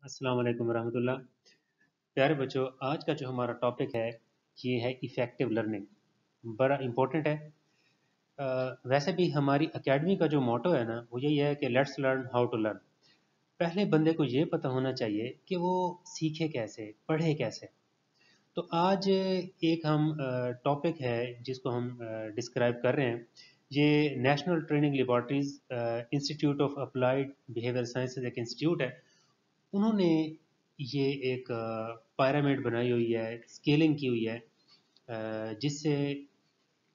अस्सलाम वालेकुम रहमतुल्लाह। प्यारे बच्चों, आज का जो हमारा टॉपिक है ये है इफ़ेक्टिव लर्निंग। बड़ा इम्पोर्टेंट है। वैसे भी हमारी एकेडमी का जो मोटो है ना वो यही है कि let's learn how to learn. पहले बंदे को ये पता होना चाहिए कि वो सीखे कैसे, पढ़े कैसे। तो आज एक हम टॉपिक है जिसको हम डिस्क्राइब कर रहे हैं। ये national training laboratories institute of applied behaviour sciences एक इंस्टीट्यूट है। उन्होंने ये एक पिरामिड बनाई हुई है, स्केलिंग की हुई है, जिससे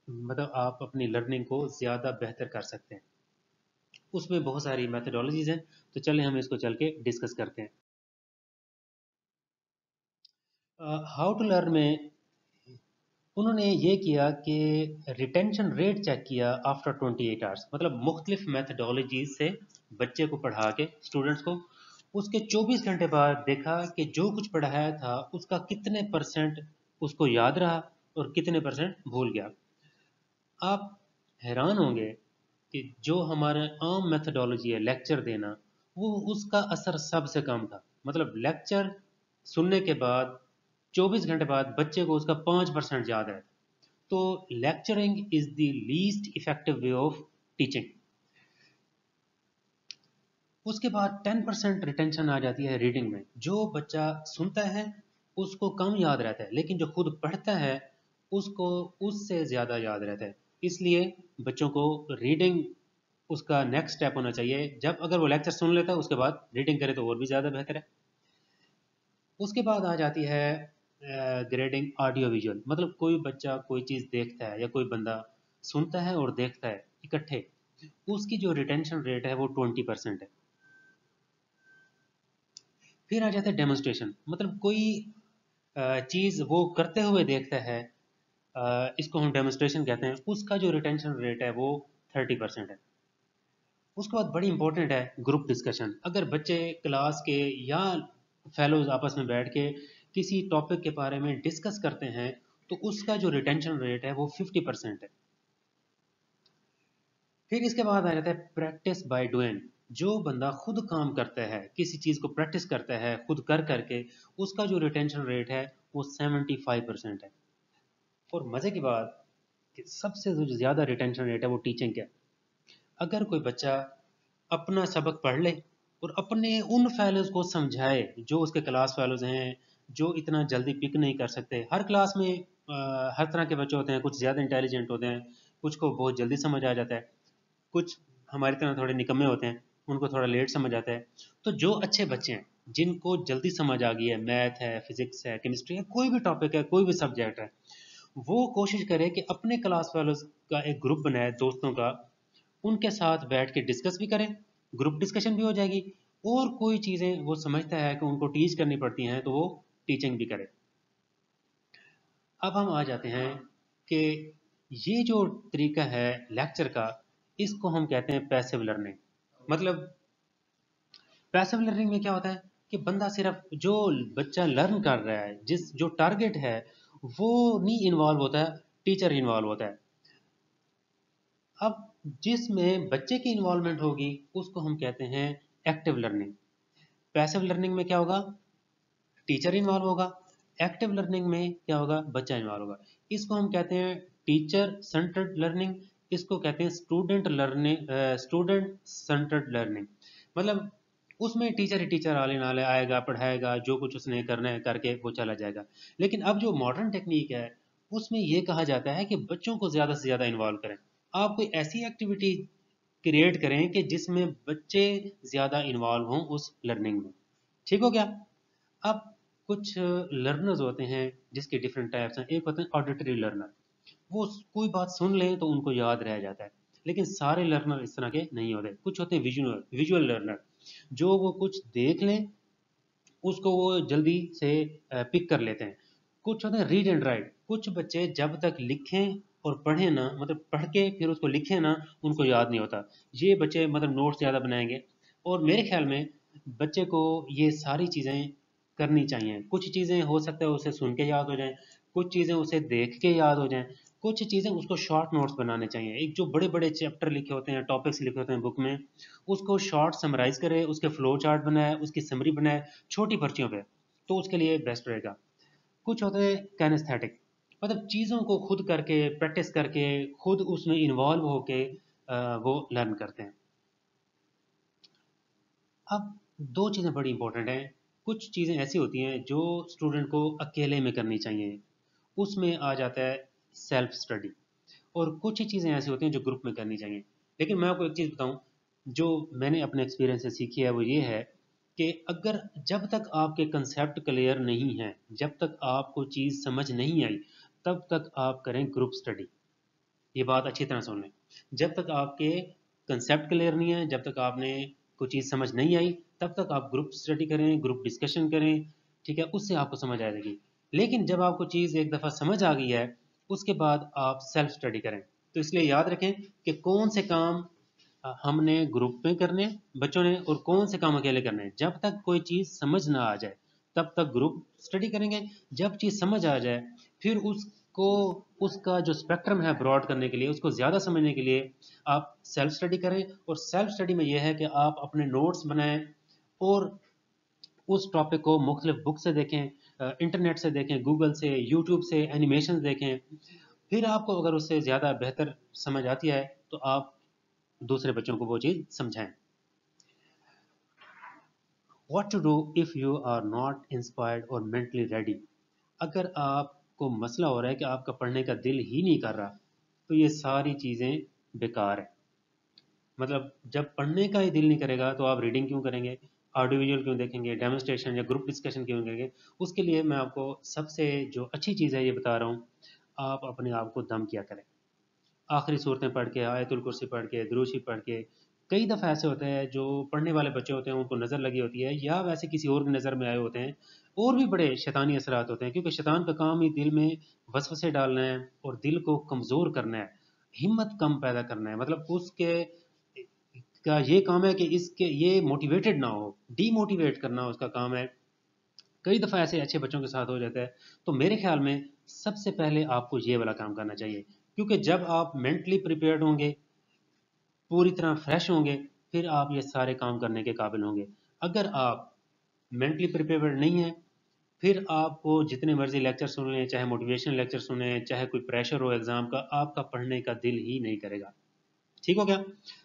मतलब आप अपनी लर्निंग को ज़्यादा बेहतर कर सकते हैं। उसमें बहुत सारी मेथडोलॉजीज़ हैं। तो चलें हम इसको चल के डिस्कस करते हैं। हाउ टू लर्न में उन्होंने ये किया कि रिटेंशन रेट चेक किया आफ्टर 28 आवर्स। मतलब मुख्तलिफ मेथडोलॉजीज से बच्चे को पढ़ा के, स्टूडेंट्स को, उसके 24 घंटे बाद देखा कि जो कुछ पढ़ाया था उसका कितने परसेंट उसको याद रहा और कितने परसेंट भूल गया। आप हैरान होंगे कि जो हमारा आम मेथडोलॉजी है लेक्चर देना, वो उसका असर सबसे कम था। मतलब लेक्चर सुनने के बाद 24 घंटे बाद बच्चे को उसका 5% याद है। तो lecturing is the least effective way of teaching. उसके बाद 10% रिटेंशन आ जाती है रीडिंग में। जो बच्चा सुनता है उसको कम याद रहता है, लेकिन जो खुद पढ़ता है उसको उससे ज़्यादा याद रहता है। इसलिए बच्चों को रीडिंग उसका नेक्स्ट स्टेप होना चाहिए। जब अगर वो लेक्चर सुन लेता है उसके बाद रीडिंग करे तो और भी ज़्यादा बेहतर है। उसके बाद आ जाती है ग्रेडिंग ऑडियो विजुअल। मतलब कोई बच्चा कोई चीज़ देखता है या कोई बंदा सुनता है और देखता है इकट्ठे, उसकी जो रिटेंशन रेट है वो 20% है। फिर आ जाता है डेमोन्स्ट्रेशन। मतलब कोई चीज़ वो करते हुए देखता है, इसको हम डेमोन्स्ट्रेशन कहते हैं। उसका जो रिटेंशन रेट है वो 30% है। उसके बाद बड़ी इंपॉर्टेंट है ग्रुप डिस्कशन। अगर बच्चे क्लास के या फेलोज आपस में बैठ के किसी टॉपिक के बारे में डिस्कस करते हैं तो उसका जो रिटेंशन रेट है वो 50% है। फिर इसके बाद आ जाता है प्रैक्टिस बाय डूइंग। जो बंदा खुद काम करता है, किसी चीज़ को प्रैक्टिस करता है खुद कर करके, उसका जो रिटेंशन रेट है वो 75% है। और मज़े की बात कि सबसे जो ज़्यादा रिटेंशन रेट है वो टीचिंग का है। अगर कोई बच्चा अपना सबक पढ़ ले और अपने उन फेलोज़ को समझाए जो उसके क्लास फेलोज़ हैं, जो इतना जल्दी पिक नहीं कर सकते। हर क्लास में हर तरह के बच्चे होते हैं। कुछ ज़्यादा इंटेलिजेंट होते हैं, कुछ को बहुत जल्दी समझ आ जाता है, कुछ हमारी तरह थोड़े निकम्मे होते हैं, उनको थोड़ा लेट समझ आता है। तो जो अच्छे बच्चे हैं जिनको जल्दी समझ आ गई है, मैथ है, फिजिक्स है, केमिस्ट्री है, कोई भी टॉपिक है, कोई भी सब्जेक्ट है, वो कोशिश करे कि अपने क्लास फेलोज़ का एक ग्रुप बनाए दोस्तों का, उनके साथ बैठ के डिस्कस भी करें, ग्रुप डिस्कशन भी हो जाएगी। और कोई चीज़ें वो समझता है कि उनको टीच करनी पड़ती हैं तो वो टीचिंग भी करे। अब हम आ जाते हैं कि ये जो तरीका है लेक्चर का, इसको हम कहते हैं पैसिव लर्निंग। मतलब पैसिव लर्निंग में क्या होता है कि बंदा सिर्फ जो बच्चा लर्न कर रहा है, जिस जो टारगेट है, वो नहीं इन्वॉल्व होता है, टीचर इन्वॉल्व होता है। अब जिसमें बच्चे की इन्वॉल्वमेंट होगी उसको हम कहते हैं एक्टिव लर्निंग। पैसिव लर्निंग में क्या होगा, टीचर इन्वॉल्व होगा। एक्टिव लर्निंग में क्या होगा, बच्चा इन्वॉल्व होगा। इसको हम कहते हैं टीचर सेंटर्ड लर्निंग। इसको कहते हैं student learning, student centred learning. मतलब उसमें टीचर ही टीचर आले नाले आएगा, पढ़ाएगा, जो कुछ उसने करना है करके वो चला जाएगा। लेकिन अब जो मॉडर्न टेक्निक है उसमें ये कहा जाता है कि बच्चों को ज़्यादा से ज़्यादा इन्वॉल्व करें। आप कोई ऐसी एक्टिविटी क्रिएट करें कि जिसमें बच्चे ज़्यादा इन्वॉल्व हों उस लर्निंग में। ठीक हो गया। अब कुछ लर्नर्स होते हैं जिसके डिफरेंट टाइप्स हैं। एक होते हैं ऑडिटरी लर्नर। वो कोई बात सुन लें तो उनको याद रह जाता है। लेकिन सारे लर्नर इस तरह के नहीं होते। कुछ होते हैं विजुअल विजुअल लर्नर, जो वो कुछ देख लें उसको वो जल्दी से पिक कर लेते हैं। कुछ होते हैं रीड एंड राइट। कुछ बच्चे जब तक लिखें और पढ़ें ना, मतलब पढ़ के फिर उसको लिखें ना, उनको याद नहीं होता। ये बच्चे मतलब नोट्स ज़्यादा बनाएंगे। और मेरे ख्याल में बच्चे को ये सारी चीज़ें करनी चाहिए। कुछ चीज़ें हो सकता है उसे सुन के याद हो जाएं, कुछ चीज़ें उसे देख के याद हो जाएं। कुछ चीज़ें उसको शॉर्ट नोट्स बनाने चाहिए। एक जो बड़े बड़े चैप्टर लिखे होते हैं, टॉपिक्स लिखे होते हैं बुक में, उसको शॉर्ट समराइज करे, उसके फ्लो चार्ट बनाए, उसकी समरी बनाए छोटी पर्चियों पे, तो उसके लिए बेस्ट रहेगा। कुछ होते हैं कैनेस्थेटिक, मतलब चीज़ों को खुद करके प्रैक्टिस करके खुद उसमें इन्वॉल्व होके वो लर्न करते हैं। अब दो चीज़ें बड़ी इंपॉर्टेंट हैं। कुछ चीज़ें ऐसी होती हैं जो स्टूडेंट को अकेले में करनी चाहिए, उसमें आ जाता है सेल्फ स्टडी। और कुछ ही चीज़ें ऐसी होती हैं जो ग्रुप में करनी चाहिए। लेकिन मैं आपको एक चीज़ बताऊं, जो मैंने अपने एक्सपीरियंस से सीखी है वो ये है कि अगर जब तक आपके कंसेप्ट क्लियर नहीं है, जब तक आपको चीज़ समझ नहीं आई, तब तक आप करें ग्रुप स्टडी। ये बात अच्छी तरह सुन लें। जब तक आपके कंसेप्ट क्लियर नहीं है, जब तक आपने कोई चीज़ समझ नहीं आई, तब तक आप ग्रुप स्टडी करें, ग्रुप डिस्कशन करें, ठीक है, उससे आपको समझ आ जाएगी। लेकिन जब आपको चीज़ एक दफ़ा समझ आ गई है, उसके बाद आप सेल्फ स्टडी करें। तो इसलिए याद रखें कि कौन से काम हमने ग्रुप में करने बच्चों ने, और कौन से काम अकेले करने हैं। जब तक कोई चीज़ समझ ना आ जाए, तब तक ग्रुप स्टडी करेंगे। जब चीज़ समझ आ जाए, फिर उसको, उसका जो स्पेक्ट्रम है ब्रॉड करने के लिए, उसको ज़्यादा समझने के लिए आप सेल्फ स्टडी करें। और सेल्फ स्टडी में यह है कि आप अपने नोट्स बनाएं और उस टॉपिक को मुख्तलिफ बुक से देखें, इंटरनेट से देखें, गूगल से, यूट्यूब से एनिमेशन देखें। फिर आपको अगर उससे ज़्यादा बेहतर समझ आती है तो आप दूसरे बच्चों को वो चीज़ समझाएं। What to do if you are not inspired और मेंटली रेडी। अगर आपको मसला हो रहा है कि आपका पढ़ने का दिल ही नहीं कर रहा, तो ये सारी चीज़ें बेकार है। मतलब जब पढ़ने का ही दिल नहीं करेगा तो आप रीडिंग क्यों करेंगे, ऑडियो विजुअल क्यों देखेंगे, डेमोस्ट्रेशन या ग्रुप डिस्कशन क्यों करेंगे। उसके लिए मैं आपको सबसे जो अच्छी चीज़ है ये बता रहा हूँ, आप अपने आप को दम किया करें। आखिरी सूरतें पढ़ के, आयतुल कुर्सी पढ़ के, दुरूशी पढ़ के। कई दफ़ा ऐसे होते हैं जो पढ़ने वाले बच्चे होते हैं उनको नज़र लगी होती है, या वैसे किसी और की नज़र में आए होते हैं। और भी बड़े शैतानी असरात होते हैं, क्योंकि शैतान का काम ही दिल में वसवसे डालना है और दिल को कमज़ोर करना है, हिम्मत कम पैदा करना है। मतलब उसके का ये काम है कि इसके ये मोटिवेटेड ना हो, डीमोटिवेट करना उसका काम है। कई दफ़ा ऐसे अच्छे बच्चों के साथ हो जाता है। तो मेरे ख्याल में सबसे पहले आपको ये वाला काम करना चाहिए, क्योंकि जब आप मेंटली प्रिपेयर्ड होंगे, पूरी तरह फ्रेश होंगे, फिर आप ये सारे काम करने के काबिल होंगे। अगर आप मेंटली प्रिपेयर्ड नहीं है, फिर आपको जितने मर्जी लेक्चर सुन लें, चाहे मोटिवेशनल लेक्चर सुने, चाहे कोई प्रेशर हो एग्ज़ाम का, आपका पढ़ने का दिल ही नहीं करेगा। ठीक हो गया?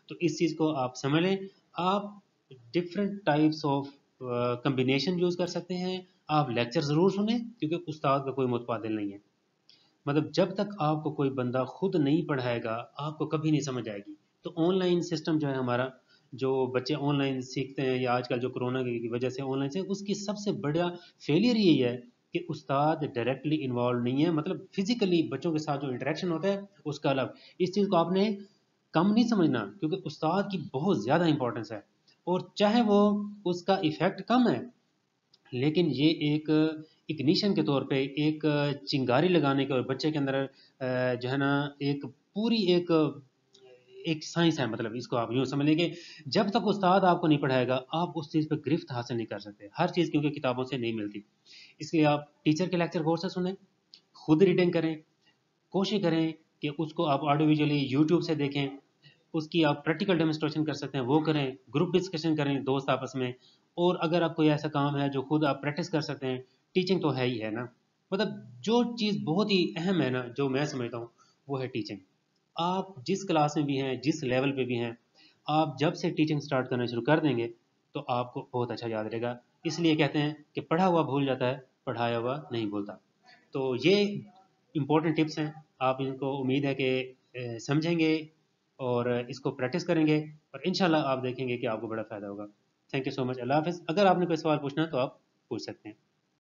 तो इस चीज़ को आप समझ लें। आप different types of combination use कर सकते हैं। आप लेक्चर ज़रूर सुने, क्योंकि उस्ताद का कोई मुतबादिल नहीं है। मतलब जब तक आपको कोई बंदा खुद नहीं पढ़ाएगा, आपको कभी नहीं समझ आएगी। तो ऑनलाइन सिस्टम जो है हमारा, जो बच्चे ऑनलाइन सीखते हैं, या आजकल जो कोरोना की वजह से ऑनलाइन से, उसकी सबसे बड़ा फेलियर यही है कि उस्ताद डायरेक्टली इन्वॉल्व नहीं है। मतलब फिजिकली बच्चों के साथ जो इंटरेक्शन होता है उसका अलग। इस चीज़ को आपने कम नहीं समझना, क्योंकि उस्ताद की बहुत ज़्यादा इंपॉर्टेंस है। और चाहे वो उसका इफ़ेक्ट कम है, लेकिन ये एक इग्निशन के तौर पे, एक चिंगारी लगाने के, और बच्चे के अंदर जो है ना, एक पूरी एक एक साइंस है। मतलब इसको आप यूँ समझ लेंगे, जब तक उस्ताद आपको नहीं पढ़ाएगा आप उस चीज़ पे गिरफ्त हासिल नहीं कर सकते। हर चीज़ क्योंकि किताबों से नहीं मिलती। इसलिए आप टीचर के लेक्चर गौर से सुनें, खुद रीडिंग करें, कोशिश करें कि उसको आप ऑडियो विजुअली यूट्यूब से देखें, उसकी आप प्रैक्टिकल डेमोंस्ट्रेशन कर सकते हैं वो करें, ग्रुप डिस्कशन करें दोस्त आपस में। और अगर आप कोई ऐसा काम है जो खुद आप प्रैक्टिस कर सकते हैं, टीचिंग तो है ही है ना। मतलब जो चीज़ बहुत ही अहम है ना, जो मैं समझता हूँ, वो है टीचिंग। आप जिस क्लास में भी हैं, जिस लेवल पे भी हैं, आप जब से टीचिंग स्टार्ट करना शुरू कर देंगे तो आपको बहुत अच्छा याद रहेगा। इसलिए कहते हैं कि पढ़ा हुआ भूल जाता है, पढ़ाया हुआ नहीं भूलता। तो ये इम्पोर्टेंट टिप्स हैं। आप इनको उम्मीद है कि समझेंगे और इसको प्रैक्टिस करेंगे, और इंशाल्लाह आप देखेंगे कि आपको बड़ा फ़ायदा होगा। Thank you so much. अल्लाह हाफ़िज़। अगर आपने कोई सवाल पूछना है तो आप पूछ सकते हैं।